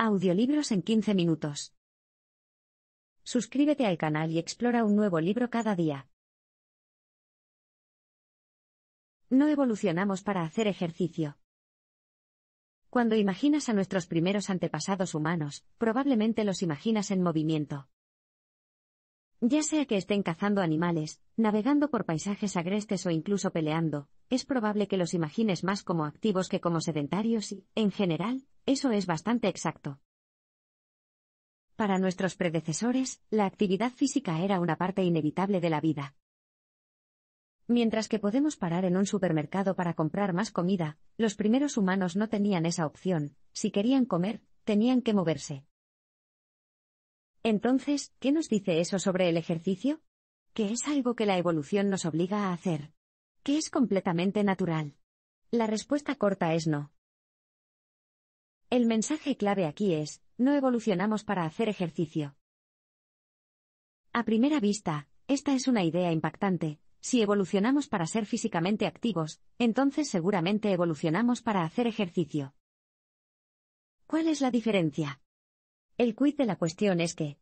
Audiolibros en 15 minutos. Suscríbete al canal y explora un nuevo libro cada día. No evolucionamos para hacer ejercicio. Cuando imaginas a nuestros primeros antepasados humanos, probablemente los imaginas en movimiento. Ya sea que estén cazando animales, navegando por paisajes agrestes o incluso peleando, es probable que los imagines más como activos que como sedentarios y, en general, eso es bastante exacto. Para nuestros predecesores, la actividad física era una parte inevitable de la vida. Mientras que podemos parar en un supermercado para comprar más comida, los primeros humanos no tenían esa opción. Si querían comer, tenían que moverse. Entonces, ¿qué nos dice eso sobre el ejercicio? ¿Que es algo que la evolución nos obliga a hacer? ¿Que es completamente natural? La respuesta corta es no. El mensaje clave aquí es: no evolucionamos para hacer ejercicio. A primera vista, esta es una idea impactante. Si evolucionamos para ser físicamente activos, entonces seguramente evolucionamos para hacer ejercicio. ¿Cuál es la diferencia? El quid de la cuestión es que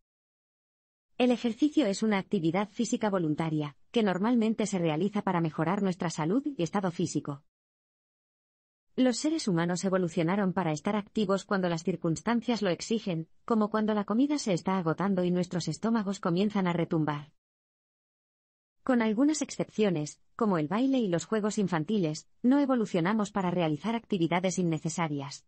el ejercicio es una actividad física voluntaria, que normalmente se realiza para mejorar nuestra salud y estado físico. Los seres humanos evolucionaron para estar activos cuando las circunstancias lo exigen, como cuando la comida se está agotando y nuestros estómagos comienzan a retumbar. Con algunas excepciones, como el baile y los juegos infantiles, no evolucionamos para realizar actividades innecesarias.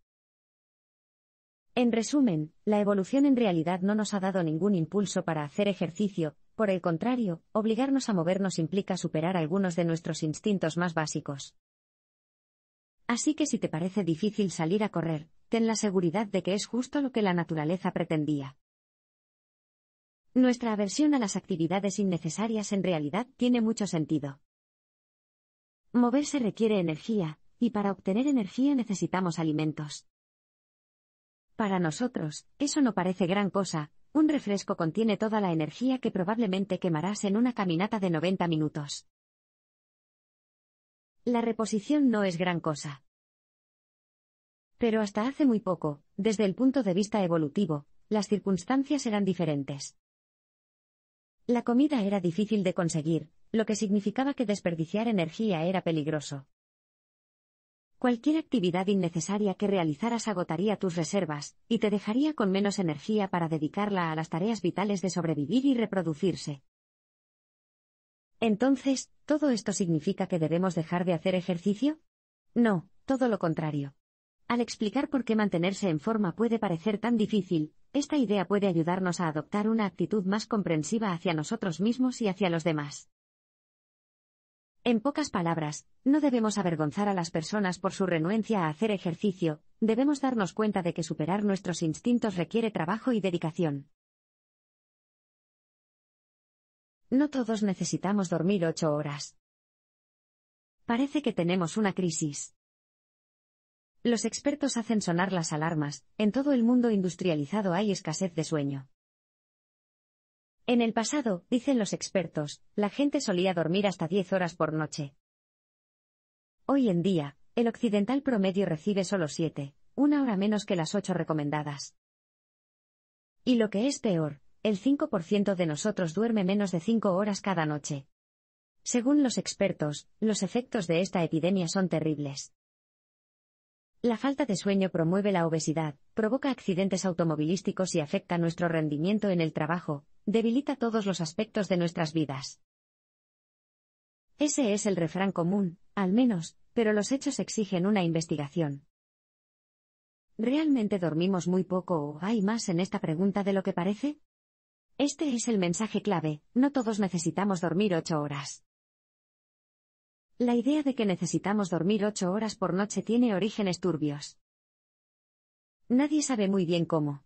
En resumen, la evolución en realidad no nos ha dado ningún impulso para hacer ejercicio. Por el contrario, obligarnos a movernos implica superar algunos de nuestros instintos más básicos. Así que si te parece difícil salir a correr, ten la seguridad de que es justo lo que la naturaleza pretendía. Nuestra aversión a las actividades innecesarias en realidad tiene mucho sentido. Moverse requiere energía, y para obtener energía necesitamos alimentos. Para nosotros, eso no parece gran cosa. Un refresco contiene toda la energía que probablemente quemarás en una caminata de 90 minutos. La reposición no es gran cosa. Pero hasta hace muy poco, desde el punto de vista evolutivo, las circunstancias eran diferentes. La comida era difícil de conseguir, lo que significaba que desperdiciar energía era peligroso. Cualquier actividad innecesaria que realizaras agotaría tus reservas, y te dejaría con menos energía para dedicarla a las tareas vitales de sobrevivir y reproducirse. Entonces, ¿todo esto significa que debemos dejar de hacer ejercicio? No, todo lo contrario. Al explicar por qué mantenerse en forma puede parecer tan difícil, esta idea puede ayudarnos a adoptar una actitud más comprensiva hacia nosotros mismos y hacia los demás. En pocas palabras, no debemos avergonzar a las personas por su renuencia a hacer ejercicio, debemos darnos cuenta de que superar nuestros instintos requiere trabajo y dedicación. No todos necesitamos dormir 8 horas. Parece que tenemos una crisis. Los expertos hacen sonar las alarmas. En todo el mundo industrializado hay escasez de sueño. En el pasado, dicen los expertos, la gente solía dormir hasta 10 horas por noche. Hoy en día, el occidental promedio recibe solo 7, una hora menos que las 8 recomendadas. Y lo que es peor, el 5% de nosotros duerme menos de 5 horas cada noche. Según los expertos, los efectos de esta epidemia son terribles. La falta de sueño promueve la obesidad, provoca accidentes automovilísticos y afecta nuestro rendimiento en el trabajo, debilita todos los aspectos de nuestras vidas. Ese es el refrán común, al menos, pero los hechos exigen una investigación. ¿Realmente dormimos muy poco o hay más en esta pregunta de lo que parece? Este es el mensaje clave: no todos necesitamos dormir 8 horas. La idea de que necesitamos dormir 8 horas por noche tiene orígenes turbios. Nadie sabe muy bien cómo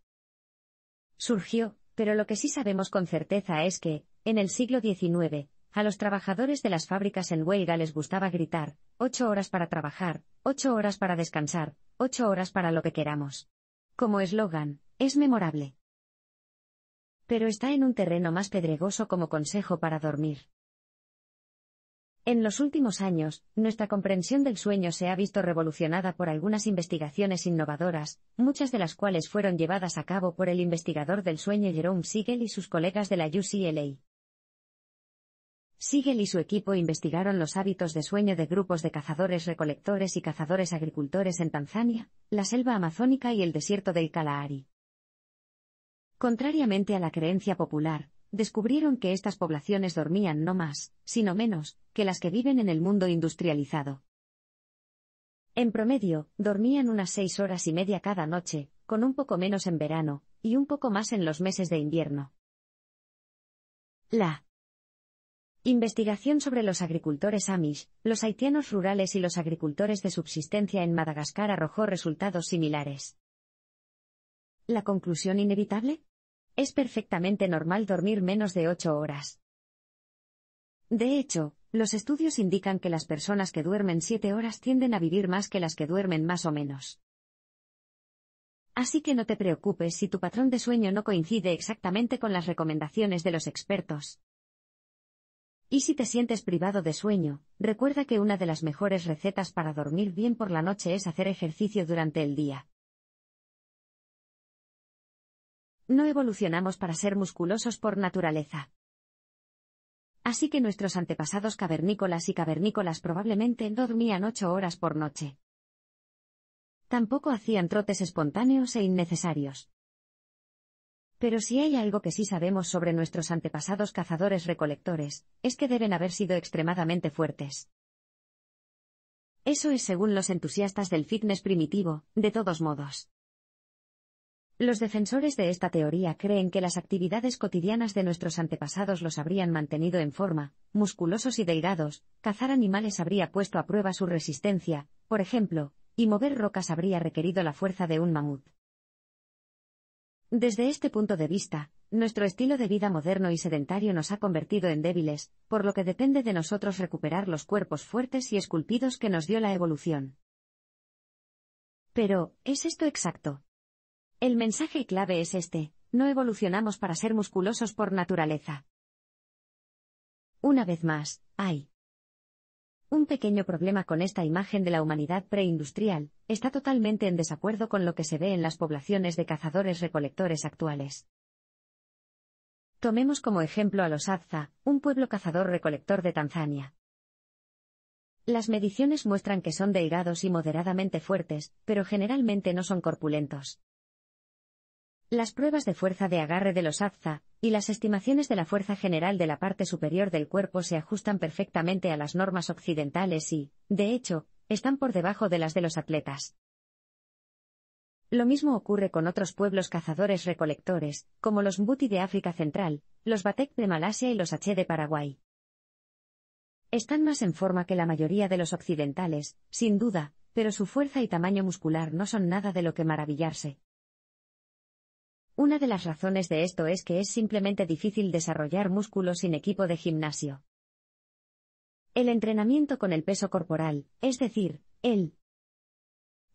surgió, pero lo que sí sabemos con certeza es que, en el siglo XIX, a los trabajadores de las fábricas en huelga les gustaba gritar: 8 horas para trabajar, 8 horas para descansar, 8 horas para lo que queramos. Como eslogan, es memorable. Pero está en un terreno más pedregoso como consejo para dormir. En los últimos años, nuestra comprensión del sueño se ha visto revolucionada por algunas investigaciones innovadoras, muchas de las cuales fueron llevadas a cabo por el investigador del sueño Jerome Siegel y sus colegas de la UCLA. Siegel y su equipo investigaron los hábitos de sueño de grupos de cazadores-recolectores y cazadores-agricultores en Tanzania, la selva amazónica y el desierto del Kalahari. Contrariamente a la creencia popular, descubrieron que estas poblaciones dormían no más, sino menos, que las que viven en el mundo industrializado. En promedio, dormían unas 6 horas y media cada noche, con un poco menos en verano, y un poco más en los meses de invierno. La investigación sobre los agricultores Amish, los haitianos rurales y los agricultores de subsistencia en Madagascar arrojó resultados similares. ¿La conclusión inevitable? Es perfectamente normal dormir menos de 8 horas. De hecho, los estudios indican que las personas que duermen 7 horas tienden a vivir más que las que duermen más o menos. Así que no te preocupes si tu patrón de sueño no coincide exactamente con las recomendaciones de los expertos. Y si te sientes privado de sueño, recuerda que una de las mejores recetas para dormir bien por la noche es hacer ejercicio durante el día. No evolucionamos para ser musculosos por naturaleza. Así que nuestros antepasados cavernícolas y cavernícolas probablemente no dormían 8 horas por noche. Tampoco hacían trotes espontáneos e innecesarios. Pero si hay algo que sí sabemos sobre nuestros antepasados cazadores-recolectores, es que deben haber sido extremadamente fuertes. Eso es según los entusiastas del fitness primitivo, de todos modos. Los defensores de esta teoría creen que las actividades cotidianas de nuestros antepasados los habrían mantenido en forma, musculosos y delgados, cazar animales habría puesto a prueba su resistencia, por ejemplo, y mover rocas habría requerido la fuerza de un mamut. Desde este punto de vista, nuestro estilo de vida moderno y sedentario nos ha convertido en débiles, por lo que depende de nosotros recuperar los cuerpos fuertes y esculpidos que nos dio la evolución. Pero, ¿es esto exacto? El mensaje clave es este: no evolucionamos para ser musculosos por naturaleza. Una vez más, hay un pequeño problema con esta imagen de la humanidad preindustrial. Está totalmente en desacuerdo con lo que se ve en las poblaciones de cazadores-recolectores actuales. Tomemos como ejemplo a los Hadza, un pueblo cazador-recolector de Tanzania. Las mediciones muestran que son delgados y moderadamente fuertes, pero generalmente no son corpulentos. Las pruebas de fuerza de agarre de los Hadza, y las estimaciones de la fuerza general de la parte superior del cuerpo se ajustan perfectamente a las normas occidentales y, de hecho, están por debajo de las de los atletas. Lo mismo ocurre con otros pueblos cazadores-recolectores, como los Mbuti de África Central, los Batek de Malasia y los Aché de Paraguay. Están más en forma que la mayoría de los occidentales, sin duda, pero su fuerza y tamaño muscular no son nada de lo que maravillarse. Una de las razones de esto es que es simplemente difícil desarrollar músculo sin equipo de gimnasio. El entrenamiento con el peso corporal, es decir, el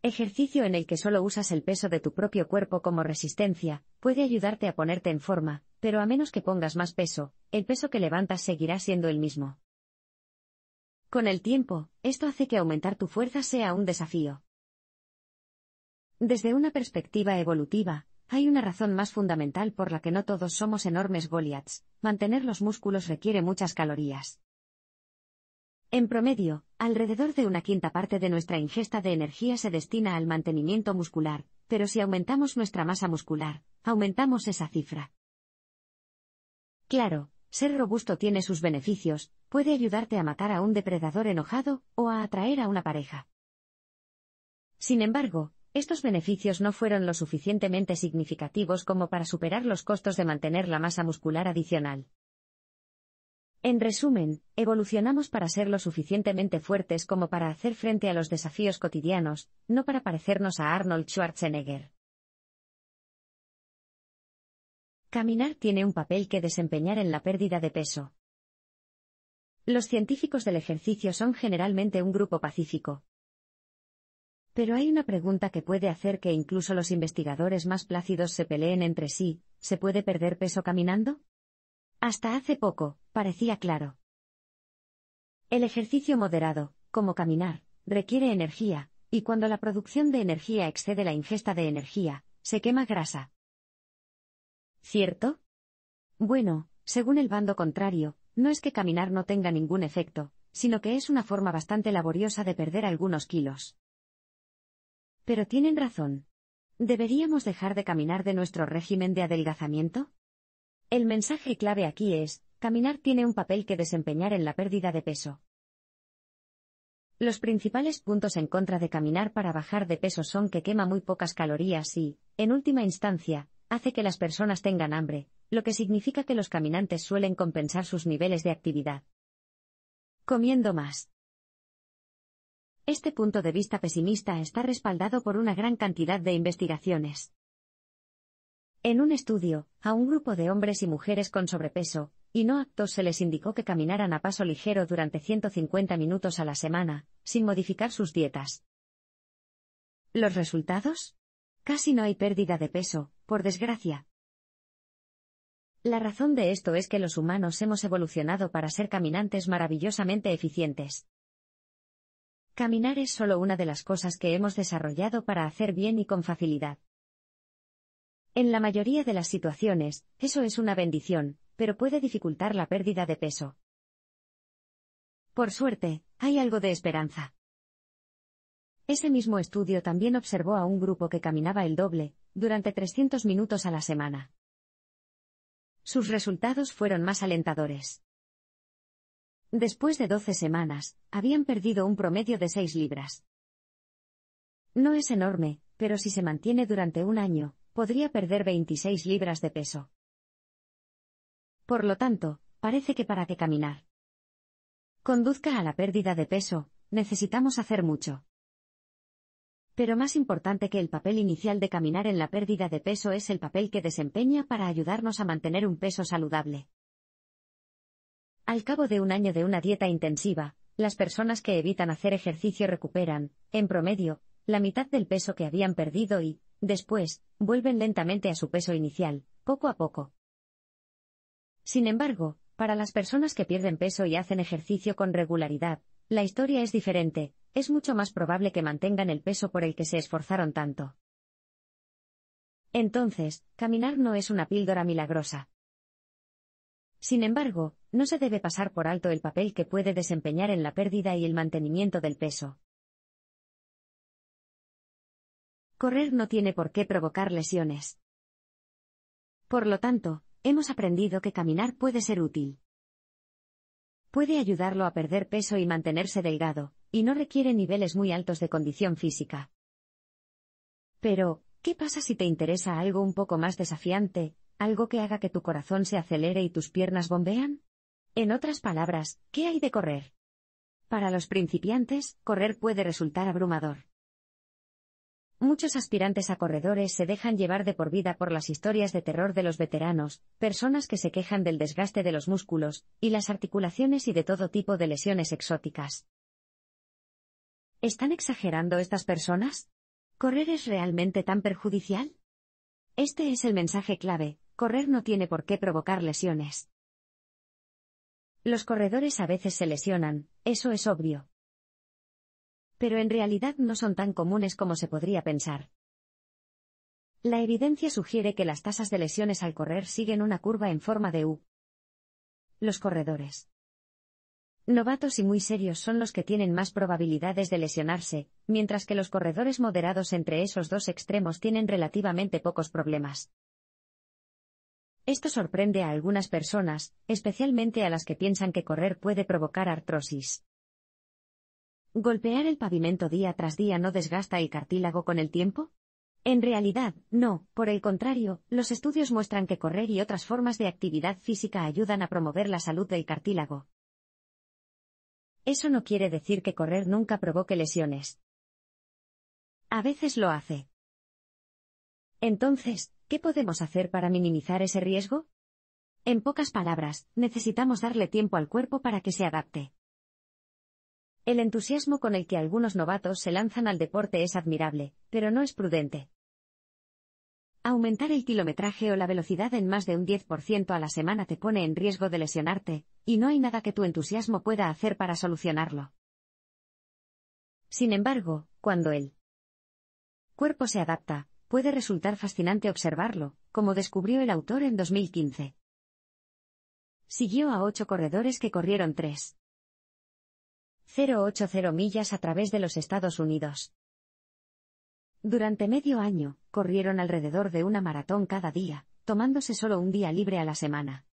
ejercicio en el que solo usas el peso de tu propio cuerpo como resistencia, puede ayudarte a ponerte en forma, pero a menos que pongas más peso, el peso que levantas seguirá siendo el mismo. Con el tiempo, esto hace que aumentar tu fuerza sea un desafío. Desde una perspectiva evolutiva, hay una razón más fundamental por la que no todos somos enormes Goliaths: mantener los músculos requiere muchas calorías. En promedio, alrededor de 1/5 parte de nuestra ingesta de energía se destina al mantenimiento muscular, pero si aumentamos nuestra masa muscular, aumentamos esa cifra. Claro, ser robusto tiene sus beneficios, puede ayudarte a matar a un depredador enojado, o a atraer a una pareja. Sin embargo, estos beneficios no fueron lo suficientemente significativos como para superar los costos de mantener la masa muscular adicional. En resumen, evolucionamos para ser lo suficientemente fuertes como para hacer frente a los desafíos cotidianos, no para parecernos a Arnold Schwarzenegger. Caminar tiene un papel que desempeñar en la pérdida de peso. Los científicos del ejercicio son generalmente un grupo pacífico. Pero hay una pregunta que puede hacer que incluso los investigadores más plácidos se peleen entre sí: ¿se puede perder peso caminando? Hasta hace poco, parecía claro. El ejercicio moderado, como caminar, requiere energía, y cuando la producción de energía excede la ingesta de energía, se quema grasa. ¿Cierto? Bueno, según el bando contrario, no es que caminar no tenga ningún efecto, sino que es una forma bastante laboriosa de perder algunos kilos. Pero tienen razón. ¿Deberíamos dejar de caminar de nuestro régimen de adelgazamiento? El mensaje clave aquí es, caminar tiene un papel que desempeñar en la pérdida de peso. Los principales puntos en contra de caminar para bajar de peso son que quema muy pocas calorías y, en última instancia, hace que las personas tengan hambre, lo que significa que los caminantes suelen compensar sus niveles de actividad comiendo más. Este punto de vista pesimista está respaldado por una gran cantidad de investigaciones. En un estudio, a un grupo de hombres y mujeres con sobrepeso y no aptos se les indicó que caminaran a paso ligero durante 150 minutos a la semana, sin modificar sus dietas. ¿Los resultados? Casi no hay pérdida de peso, por desgracia. La razón de esto es que los humanos hemos evolucionado para ser caminantes maravillosamente eficientes. Caminar es solo una de las cosas que hemos desarrollado para hacer bien y con facilidad. En la mayoría de las situaciones, eso es una bendición, pero puede dificultar la pérdida de peso. Por suerte, hay algo de esperanza. Ese mismo estudio también observó a un grupo que caminaba el doble, durante 300 minutos a la semana. Sus resultados fueron más alentadores. Después de 12 semanas, habían perdido un promedio de 6 libras. No es enorme, pero si se mantiene durante un año, podría perder 26 libras de peso. Por lo tanto, parece que para que caminar conduzca a la pérdida de peso, necesitamos hacer mucho. Pero más importante que el papel inicial de caminar en la pérdida de peso es el papel que desempeña para ayudarnos a mantener un peso saludable. Al cabo de un año de una dieta intensiva, las personas que evitan hacer ejercicio recuperan, en promedio, la mitad del peso que habían perdido y, después, vuelven lentamente a su peso inicial, poco a poco. Sin embargo, para las personas que pierden peso y hacen ejercicio con regularidad, la historia es diferente, es mucho más probable que mantengan el peso por el que se esforzaron tanto. Entonces, caminar no es una píldora milagrosa. Sin embargo, no se debe pasar por alto el papel que puede desempeñar en la pérdida y el mantenimiento del peso. Correr no tiene por qué provocar lesiones. Por lo tanto, hemos aprendido que caminar puede ser útil. Puede ayudarlo a perder peso y mantenerse delgado, y no requiere niveles muy altos de condición física. Pero, ¿qué pasa si te interesa algo un poco más desafiante, algo que haga que tu corazón se acelere y tus piernas bombean? En otras palabras, ¿qué hay de correr? Para los principiantes, correr puede resultar abrumador. Muchos aspirantes a corredores se dejan llevar de por vida por las historias de terror de los veteranos, personas que se quejan del desgaste de los músculos, y las articulaciones y de todo tipo de lesiones exóticas. ¿Están exagerando estas personas? ¿Correr es realmente tan perjudicial? Este es el mensaje clave: correr no tiene por qué provocar lesiones. Los corredores a veces se lesionan, eso es obvio. Pero en realidad no son tan comunes como se podría pensar. La evidencia sugiere que las tasas de lesiones al correr siguen una curva en forma de U. Los corredores novatos y muy serios son los que tienen más probabilidades de lesionarse, mientras que los corredores moderados entre esos dos extremos tienen relativamente pocos problemas. Esto sorprende a algunas personas, especialmente a las que piensan que correr puede provocar artrosis. ¿Golpear el pavimento día tras día no desgasta el cartílago con el tiempo? En realidad, no, por el contrario, los estudios muestran que correr y otras formas de actividad física ayudan a promover la salud del cartílago. Eso no quiere decir que correr nunca provoque lesiones. A veces lo hace. Entonces, ¿qué podemos hacer para minimizar ese riesgo? En pocas palabras, necesitamos darle tiempo al cuerpo para que se adapte. El entusiasmo con el que algunos novatos se lanzan al deporte es admirable, pero no es prudente. Aumentar el kilometraje o la velocidad en más de un 10% a la semana te pone en riesgo de lesionarte, y no hay nada que tu entusiasmo pueda hacer para solucionarlo. Sin embargo, cuando el cuerpo se adapta, puede resultar fascinante observarlo, como descubrió el autor en 2015. Siguió a 8 corredores que corrieron 3,080 millas a través de los Estados Unidos. Durante medio año, corrieron alrededor de una maratón cada día, tomándose solo un día libre a la semana.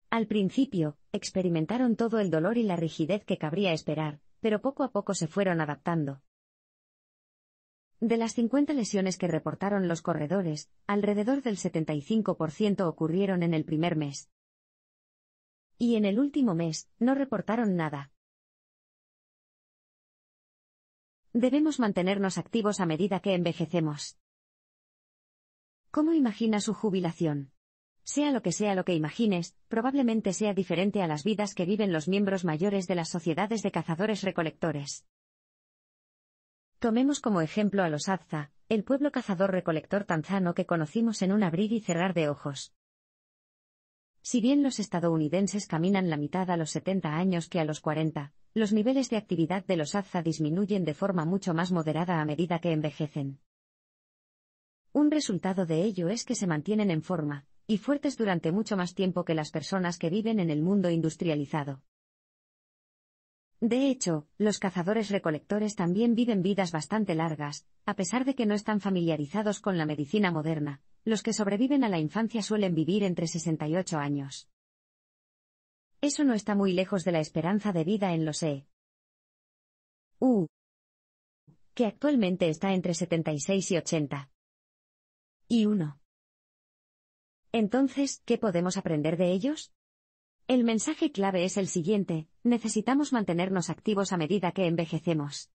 Al principio, experimentaron todo el dolor y la rigidez que cabría esperar, pero poco a poco se fueron adaptando. De las 50 lesiones que reportaron los corredores, alrededor del 75% ocurrieron en el primer mes. Y en el último mes, no reportaron nada. Debemos mantenernos activos a medida que envejecemos. ¿Cómo imagina su jubilación? Sea lo que imagines, probablemente sea diferente a las vidas que viven los miembros mayores de las sociedades de cazadores-recolectores. Tomemos como ejemplo a los Hadza, el pueblo cazador-recolector tanzano que conocimos en un abrir y cerrar de ojos. Si bien los estadounidenses caminan la mitad a los 70 años que a los 40, los niveles de actividad de los Hadza disminuyen de forma mucho más moderada a medida que envejecen. Un resultado de ello es que se mantienen en forma, y fuertes durante mucho más tiempo que las personas que viven en el mundo industrializado. De hecho, los cazadores-recolectores también viven vidas bastante largas, a pesar de que no están familiarizados con la medicina moderna. Los que sobreviven a la infancia suelen vivir entre 68 años. Eso no está muy lejos de la esperanza de vida en los EU, que actualmente está entre 76 y 81. Entonces, ¿qué podemos aprender de ellos? El mensaje clave es el siguiente: necesitamos mantenernos activos a medida que envejecemos.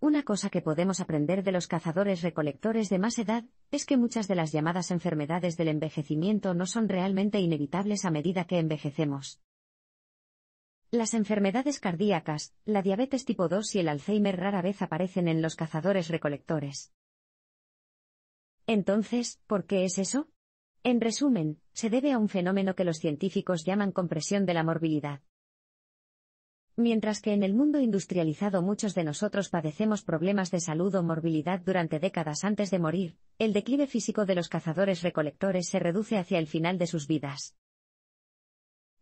Una cosa que podemos aprender de los cazadores-recolectores de más edad, es que muchas de las llamadas enfermedades del envejecimiento no son realmente inevitables a medida que envejecemos. Las enfermedades cardíacas, la diabetes tipo 2 y el Alzheimer rara vez aparecen en los cazadores-recolectores. Entonces, ¿por qué es eso? En resumen, se debe a un fenómeno que los científicos llaman compresión de la morbilidad. Mientras que en el mundo industrializado muchos de nosotros padecemos problemas de salud o morbilidad durante décadas antes de morir, el declive físico de los cazadores-recolectores se reduce hacia el final de sus vidas.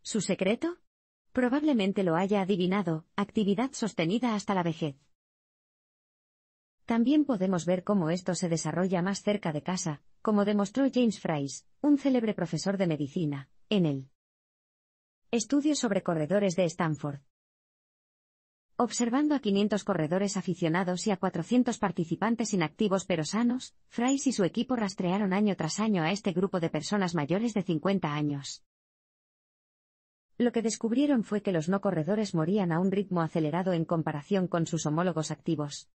¿Su secreto? Probablemente lo haya adivinado: actividad sostenida hasta la vejez. También podemos ver cómo esto se desarrolla más cerca de casa, como demostró James Fries, un célebre profesor de medicina, en el estudio sobre corredores de Stanford. Observando a 500 corredores aficionados y a 400 participantes inactivos pero sanos, Fries y su equipo rastrearon año tras año a este grupo de personas mayores de 50 años. Lo que descubrieron fue que los no corredores morían a un ritmo acelerado en comparación con sus homólogos activos.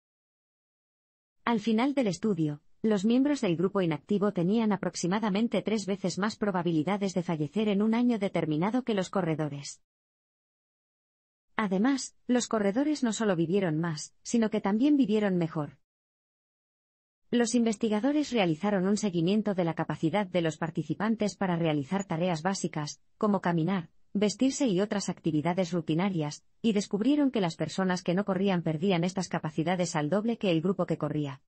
Al final del estudio, los miembros del grupo inactivo tenían aproximadamente 3 veces más probabilidades de fallecer en un año determinado que los corredores. Además, los corredores no solo vivieron más, sino que también vivieron mejor. Los investigadores realizaron un seguimiento de la capacidad de los participantes para realizar tareas básicas, como caminar, vestirse y otras actividades rutinarias, y descubrieron que las personas que no corrían perdían estas capacidades al doble que el grupo que corría.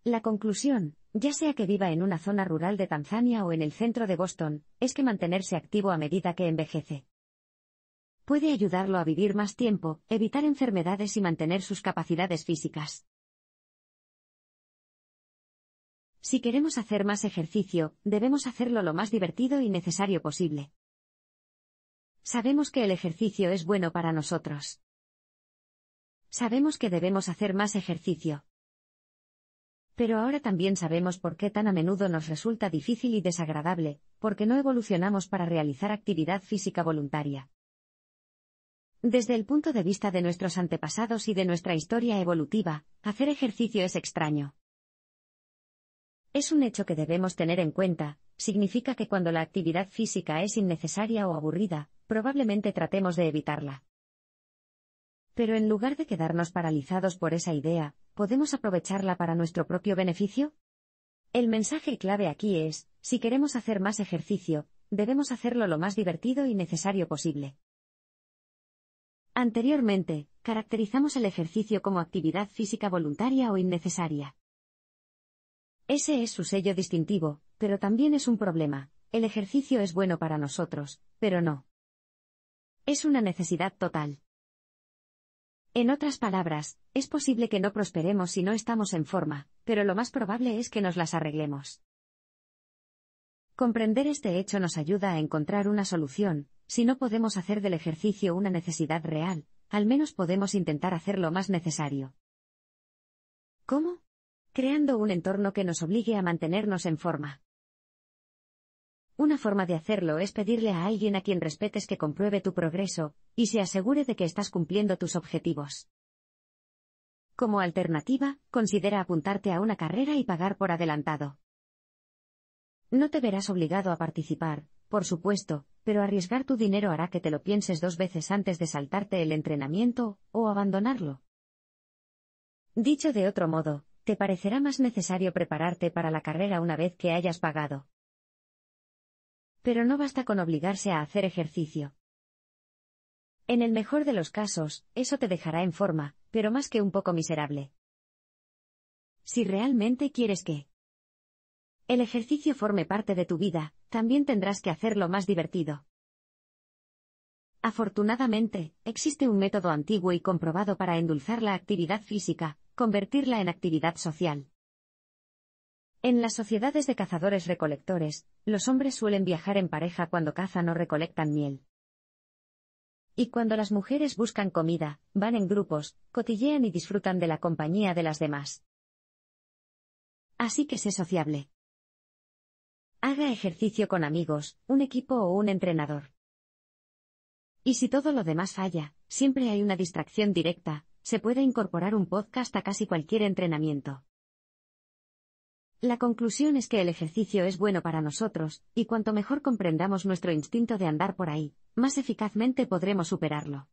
La conclusión, ya sea que viva en una zona rural de Tanzania o en el centro de Boston, es que mantenerse activo a medida que envejece puede ayudarlo a vivir más tiempo, evitar enfermedades y mantener sus capacidades físicas. Si queremos hacer más ejercicio, debemos hacerlo lo más divertido y necesario posible. Sabemos que el ejercicio es bueno para nosotros. Sabemos que debemos hacer más ejercicio. Pero ahora también sabemos por qué tan a menudo nos resulta difícil y desagradable, porque no evolucionamos para realizar actividad física voluntaria. Desde el punto de vista de nuestros antepasados y de nuestra historia evolutiva, hacer ejercicio es extraño. Es un hecho que debemos tener en cuenta: significa que cuando la actividad física es innecesaria o aburrida, probablemente tratemos de evitarla. Pero en lugar de quedarnos paralizados por esa idea, ¿podemos aprovecharla para nuestro propio beneficio? El mensaje clave aquí es: si queremos hacer más ejercicio, debemos hacerlo lo más divertido y necesario posible. Anteriormente, caracterizamos el ejercicio como actividad física voluntaria o innecesaria. Ese es su sello distintivo, pero también es un problema. El ejercicio es bueno para nosotros, pero no. Es una necesidad total. En otras palabras, es posible que no prosperemos si no estamos en forma, pero lo más probable es que nos las arreglemos. Comprender este hecho nos ayuda a encontrar una solución. Si no podemos hacer del ejercicio una necesidad real, al menos podemos intentar hacer lo más necesario. ¿Cómo? Creando un entorno que nos obligue a mantenernos en forma. Una forma de hacerlo es pedirle a alguien a quien respetes que compruebe tu progreso, y se asegure de que estás cumpliendo tus objetivos. Como alternativa, considera apuntarte a una carrera y pagar por adelantado. No te verás obligado a participar, por supuesto, pero arriesgar tu dinero hará que te lo pienses 2 veces antes de saltarte el entrenamiento, o abandonarlo. Dicho de otro modo, te parecerá más necesario prepararte para la carrera una vez que hayas pagado. Pero no basta con obligarse a hacer ejercicio. En el mejor de los casos, eso te dejará en forma, pero más que un poco miserable. Si realmente quieres que el ejercicio forme parte de tu vida, también tendrás que hacerlo más divertido. Afortunadamente, existe un método antiguo y comprobado para endulzar la actividad física, convertirla en actividad social. En las sociedades de cazadores-recolectores, los hombres suelen viajar en pareja cuando cazan o recolectan miel. Y cuando las mujeres buscan comida, van en grupos, cotillean y disfrutan de la compañía de las demás. Así que sé sociable. Haga ejercicio con amigos, un equipo o un entrenador. Y si todo lo demás falla, siempre hay una distracción directa, se puede incorporar un podcast a casi cualquier entrenamiento. La conclusión es que el ejercicio es bueno para nosotros, y cuanto mejor comprendamos nuestro instinto de andar por ahí, más eficazmente podremos superarlo.